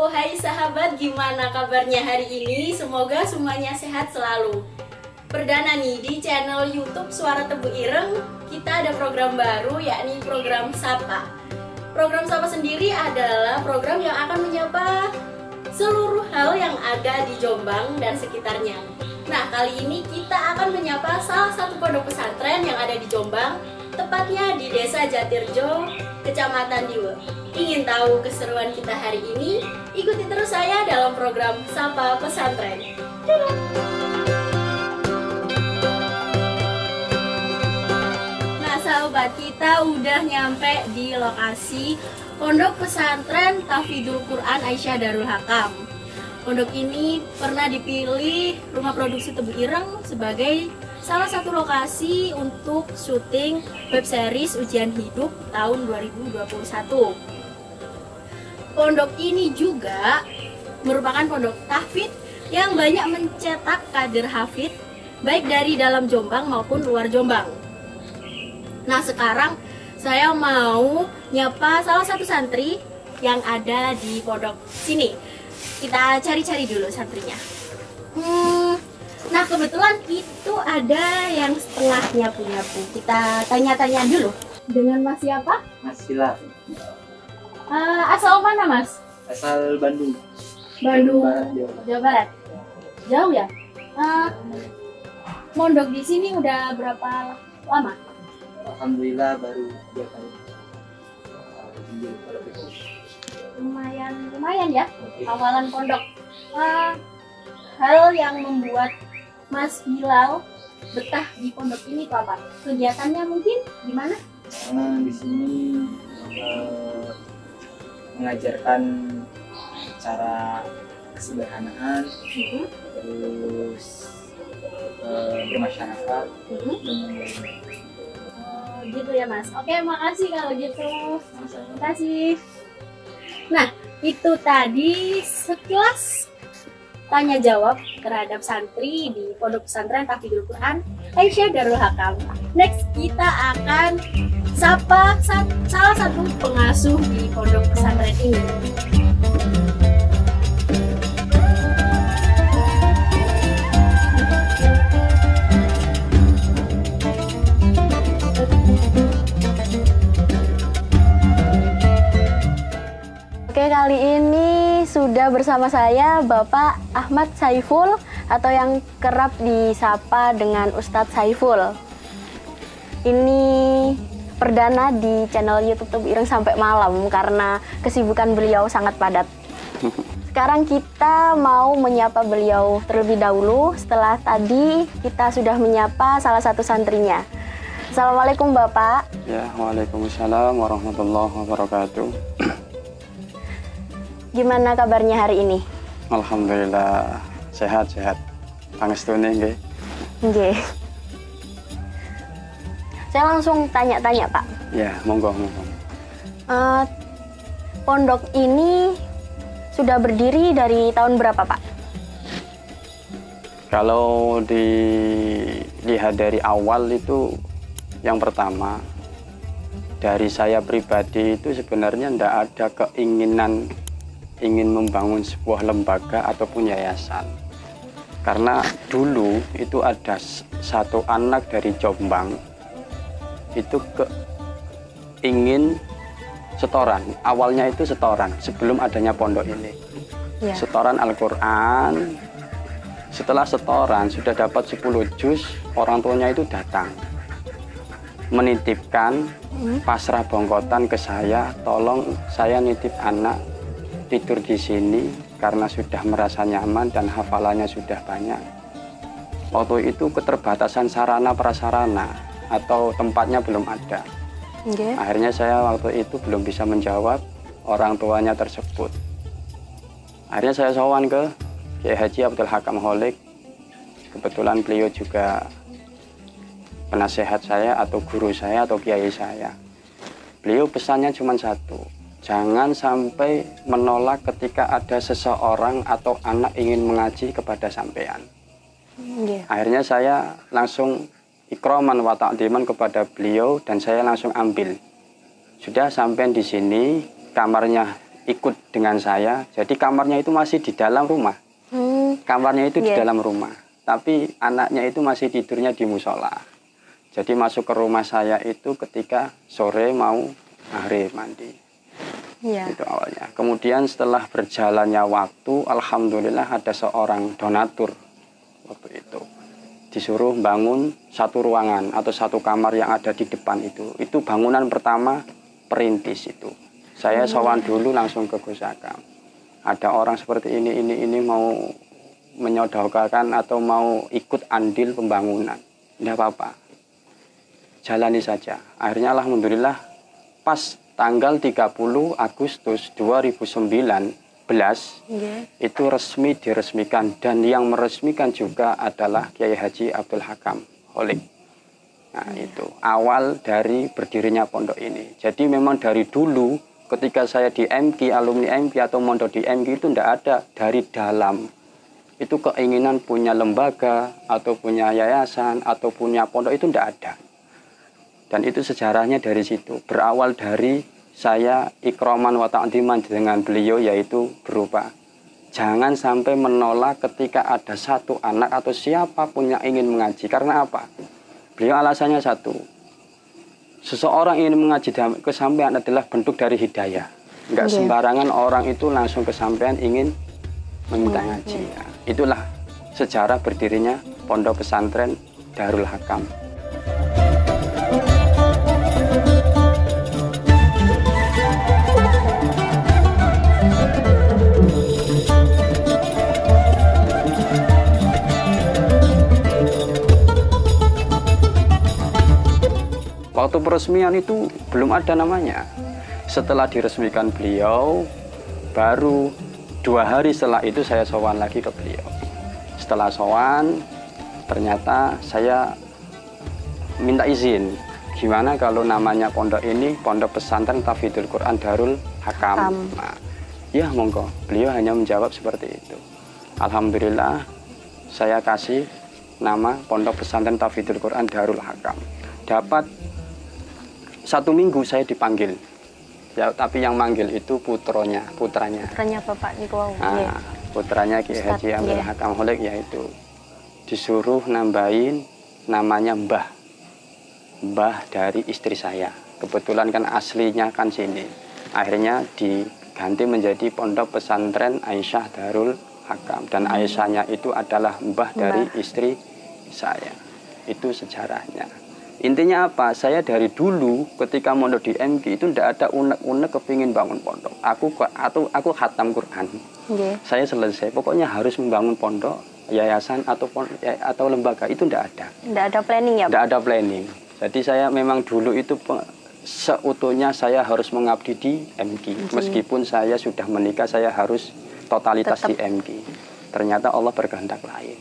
Halo, hai sahabat, gimana kabarnya hari ini? Semoga semuanya sehat selalu. Perdana nih di channel YouTube Suara Tebu Ireng, kita ada program baru yakni program Sapa. Program Sapa sendiri adalah program yang akan menyapa seluruh hal yang ada di Jombang dan sekitarnya. Nah, kali ini kita akan menyapa salah satu pondok pesantren yang ada di Jombang, tepatnya di Desa Jatirjo, Kecamatan Diwe. Ingin tahu keseruan kita hari ini? Ikuti terus saya dalam program Sapa Pesantren. Nah, sahabat, kita udah nyampe di lokasi Pondok Pesantren Tahfidzul Quran Aisyah Darul Hakam. Pondok ini pernah dipilih Rumah Produksi Tebu Ireng sebagai salah satu lokasi untuk syuting web series Ujian Hidup tahun 2021. Pondok ini juga merupakan pondok tahfidz yang banyak mencetak kader hafidz baik dari dalam Jombang maupun luar Jombang. Nah, sekarang saya mau nyapa salah satu santri yang ada di pondok sini. Kita cari-cari dulu santrinya. Nah, kebetulan itu ada yang setengah nyapu-nyapu. Kita tanya-tanya dulu. Dengan Mas siapa? Mas Sila. Asal mana, Mas? Asal Bandung. Bandung, Jawa Barat. Jawa Barat. Jauh ya? Mondok di sini udah berapa lama? Alhamdulillah baru 2 tahun. Lumayan ya, awalan pondok. Hal yang membuat Mas Bilal betah di pondok ini itu apa? Kegiatannya mungkin gimana? Di sini mengajarkan cara kesederhanaan, terus bermasyarakat, dan lain-lain. Gitu ya, Mas. Oke, makasih kalau gitu. Terima kasih. Nah, itu tadi sekilas tanya jawab terhadap santri di Pondok Pesantren Tahfidzul Quran Aisyah Darul Hakam. Next, kita akan sapa salah satu pengasuh di Pondok Pesantren ini. Oke, kali ini sudah bersama saya Bapak Ahmad Saiful atau yang kerap disapa dengan Ustadz Saiful. Ini perdana di channel YouTube Tebu Ireng sampai malam karena kesibukan beliau sangat padat. Sekarang kita mau menyapa beliau terlebih dahulu setelah tadi kita sudah menyapa salah satu santrinya. Assalamualaikum Bapak. Ya, waalaikumsalam warahmatullahi wabarakatuh. Gimana kabarnya hari ini? Alhamdulillah sehat-sehat. Pangestune nggih. Nggih. Saya langsung tanya-tanya, Pak. Ya, monggo. Pondok ini sudah berdiri dari tahun berapa, Pak? Kalau dilihat dari awal itu, yang pertama dari saya pribadi itu sebenarnya tidak ada keinginan ingin membangun sebuah lembaga ataupun yayasan. Karena dulu itu ada satu anak dari Jombang itu ingin setoran. Awalnya itu setoran sebelum adanya pondok ini. Ya. Setoran Al-Quran. Setelah setoran sudah dapat 10 juz, orang tuanya itu datang menitipkan pasrah bongkotan ke saya, tolong saya nitip anak tidur di sini karena sudah merasa nyaman dan hafalannya sudah banyak. Waktu itu keterbatasan sarana prasarana atau tempatnya belum ada. Okay. Akhirnya saya waktu itu belum bisa menjawab orang tuanya tersebut. Akhirnya saya sowan ke Kiai Haji Abdul Hakam Holik. Kebetulan beliau juga penasehat saya atau guru saya atau kiai saya. Beliau pesannya cuma satu. Jangan sampai menolak ketika ada seseorang atau anak ingin mengaji kepada sampean. Yeah. Akhirnya saya langsung ikroman wa ta'diman kepada beliau dan saya langsung ambil. Sudah sampai di sini, kamarnya ikut dengan saya. Jadi kamarnya itu masih di dalam rumah. Kamarnya itu di dalam rumah. Tapi anaknya itu masih tidurnya di musola. Jadi masuk ke rumah saya itu ketika sore mau maghrib mandi. Itu awalnya. Kemudian setelah berjalannya waktu, alhamdulillah ada seorang donatur waktu itu. Disuruh bangun satu ruangan atau satu kamar yang ada di depan itu. Itu bangunan pertama perintis itu. Saya sowan dulu langsung ke Gus Hakam. Ada orang seperti ini mau menyodagarkan atau mau ikut andil pembangunan. Tidak apa-apa. Jalani saja. Akhirnya alhamdulillah pas tanggal 30 Agustus 2019 itu resmi diresmikan, dan yang meresmikan juga adalah Kiai Haji Abdul Hakam Holik. Nah, itu awal dari berdirinya pondok ini. Jadi memang dari dulu ketika saya di MK, alumni MK atau mondok di MK itu tidak ada dari dalam. Itu keinginan punya lembaga atau punya yayasan atau punya pondok itu tidak ada. Dan itu sejarahnya dari situ. Berawal dari saya ikroman wa ta'diman dengan beliau, yaitu berupa jangan sampai menolak ketika ada satu anak atau siapapun yang ingin mengaji. Karena apa? Beliau alasannya satu. Seseorang ingin mengaji kesampaian adalah bentuk dari hidayah. Enggak sembarangan orang itu langsung kesampaian ingin meminta ngaji. Ya, itulah sejarah berdirinya Pondok Pesantren Darul Hakam. Waktu peresmian itu belum ada namanya. Setelah diresmikan beliau, baru 2 hari setelah itu saya sowan lagi ke beliau. Setelah sowan, ternyata saya minta izin. Gimana kalau namanya pondok ini Pondok Pesantren Tahfidzul Quran Darul Hakam. Nah, ya monggo. Beliau hanya menjawab seperti itu. Alhamdulillah, saya kasih nama Pondok Pesantren Tahfidzul Quran Darul Hakam. Dapat 1 minggu saya dipanggil. Ya, tapi yang manggil itu putranya. Putranya Bapak Niku. Nah, putranya Kiai Haji Abdul Hakam Holik, yaitu disuruh nambahin namanya Mbah dari istri saya. Kebetulan kan aslinya kan sini. Akhirnya diganti menjadi Pondok Pesantren Aisyah Darul Hakam, dan Aisyahnya itu adalah Mbah dari istri saya. Itu sejarahnya. Intinya apa? Saya dari dulu ketika mondok di MK itu tidak ada unek-unek kepingin bangun pondok. Aku khatam Quran. Saya selesai. Pokoknya harus membangun pondok, yayasan atau lembaga, itu tidak ada. Tidak ada planning ya, Pak? Tidak ada planning. Jadi saya memang dulu itu seutuhnya saya harus mengabdi di MK. Meskipun saya sudah menikah, saya harus totalitas di MK. Ternyata Allah berkehendak lain.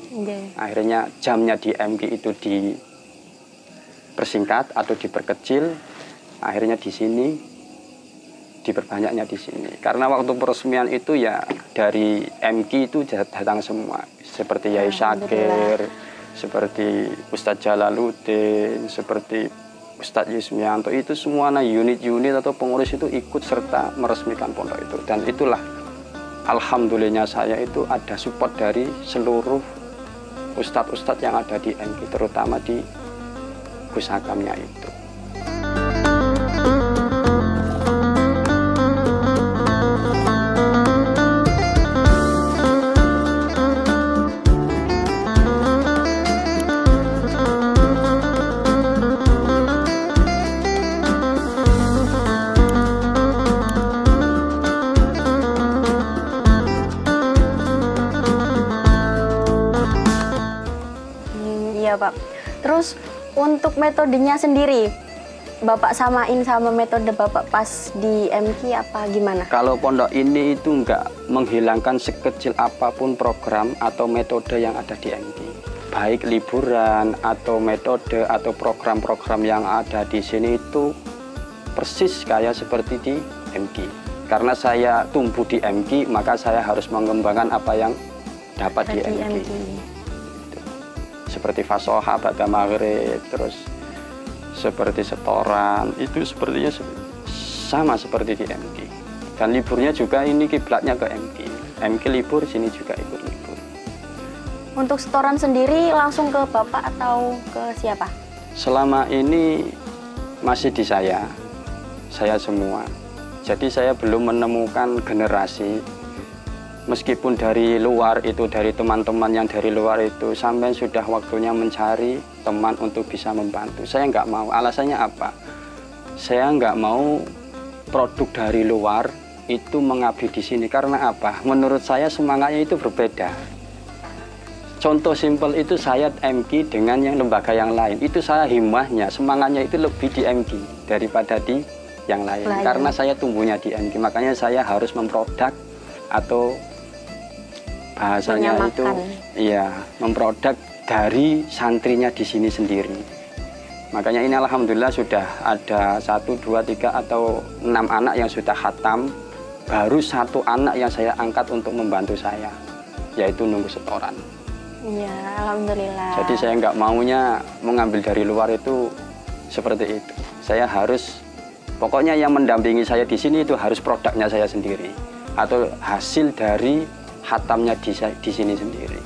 Akhirnya jamnya di MK itu dipersingkat atau diperkecil, akhirnya di sini diperbanyaknya di sini. Karena waktu peresmian itu ya dari MK itu datang semua, seperti Yai Syakir, seperti Ustadz Jalaluddin, seperti Ustadz Yusmianto, itu semua unit-unit atau pengurus itu ikut serta meresmikan pondok itu. Dan itulah alhamdulillahnya saya itu ada support dari seluruh ustadz-ustadz yang ada di MK, terutama di Gus Hakamnya itu. Iya, Pak. Terus untuk metodenya sendiri, Bapak samain sama metode Bapak pas di MK apa gimana? Kalau pondok ini itu enggak menghilangkan sekecil apapun program atau metode yang ada di MK. Baik liburan atau metode atau program-program yang ada di sini itu persis kayak seperti di MK. Karena saya tumbuh di MK, maka saya harus mengembangkan apa yang dapat di MK. Seperti fasoha pada maghrib, terus seperti setoran, itu sepertinya sama seperti di MK. Dan liburnya juga ini kiblatnya ke MG. MG libur, sini juga ikut libur. Untuk setoran sendiri langsung ke Bapak atau ke siapa? Selama ini masih di saya semua. Jadi saya belum menemukan generasi, meskipun dari luar itu, dari teman-teman yang dari luar itu, sampai sudah waktunya mencari teman untuk bisa membantu. Saya nggak mau, alasannya apa? Saya nggak mau produk dari luar itu mengabdi di sini. Karena apa? Menurut saya semangatnya itu berbeda. Contoh simpel itu saya MG dengan yang lembaga yang lain. Itu saya himmahnya, semangatnya itu lebih di MG daripada di yang lain. Karena saya tumbuhnya di MG, makanya saya harus memproduk atau bahasanya itu, iya, memproduk dari santrinya di sini sendiri. Makanya ini alhamdulillah sudah ada 1, 2, 3 atau 6 anak yang sudah khatam. Baru 1 anak yang saya angkat untuk membantu saya, yaitu nunggu setoran. Iya, alhamdulillah. Jadi saya nggak maunya mengambil dari luar itu seperti itu. Saya harus, pokoknya yang mendampingi saya di sini itu harus produknya saya sendiri atau hasil dari khatamnya di sini sendiri.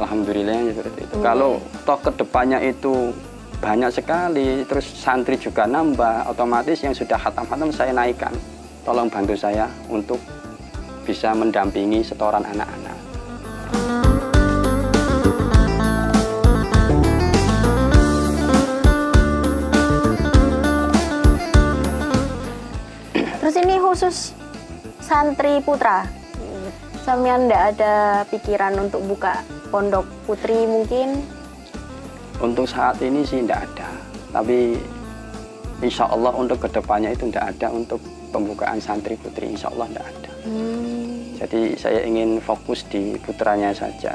Alhamdulillah seperti itu. Kalau toh kedepannya itu banyak sekali, terus santri juga nambah, otomatis yang sudah khatam-khatam saya naikkan. Tolong bantu saya untuk bisa mendampingi setoran anak-anak. Terus ini khusus santri putra, sampean ndak ada pikiran untuk buka pondok putri mungkin? Untuk saat ini sih ndak ada, tapi insya Allah untuk kedepannya itu ndak ada untuk pembukaan santri putri, insya Allah ndak ada. Jadi saya ingin fokus di putranya saja.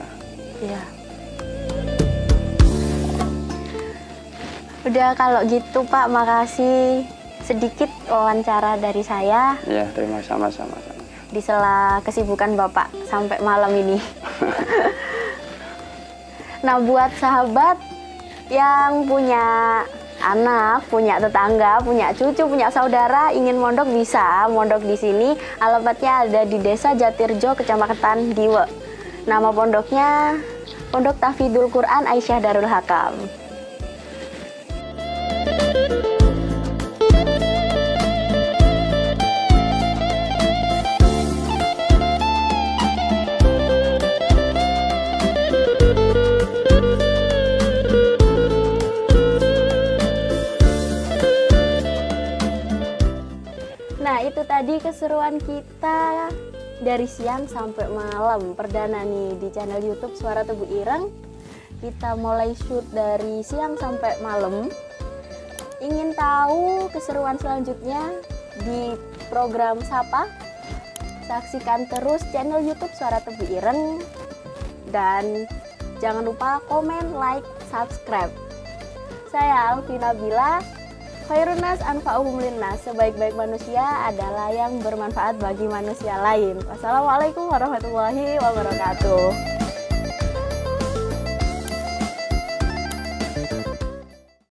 Iya. Udah kalau gitu Pak, makasih. Sedikit wawancara dari saya. Ya, terima sama-sama. Di sela kesibukan Bapak sampai malam ini. Nah, buat sahabat yang punya anak, punya tetangga, punya cucu, punya saudara, ingin mondok bisa mondok di sini. Alamatnya ada di Desa Jatirjo, Kecamatan Diwe. Nama pondoknya Pondok Tahfidzul Quran Aisyah Darul Hakam. Nah, itu tadi keseruan kita dari siang sampai malam. Perdana nih di channel YouTube Suara Tebu Ireng. Kita mulai shoot dari siang sampai malam. Ingin tahu keseruan selanjutnya di program Sapa? Saksikan terus channel YouTube Suara Tebu Ireng. Dan jangan lupa komen, like, subscribe. Saya Alvina Bila. Khairun nas anfa'uhum linnas, sebaik-baik manusia adalah yang bermanfaat bagi manusia lain. Wassalamualaikum warahmatullahi wabarakatuh.